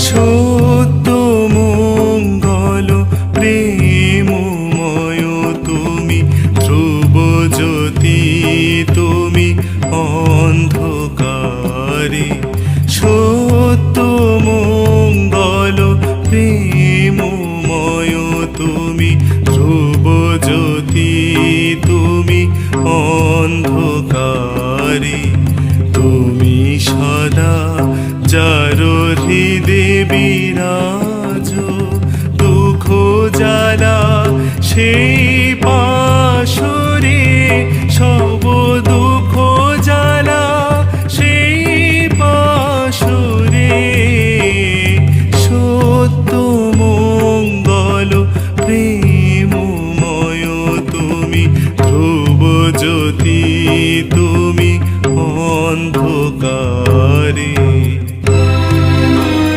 সত্য মঙ্গল প্রেমময় তুমি, ধ্রুবজ্যোতি তুমি অন্ধকারে। সত্য মঙ্গল প্রেমময় তুমি, ধ্রুবজ্যোতি তুমি অন্ধকারে। তুমি সদা যার হৃদে বিরাজ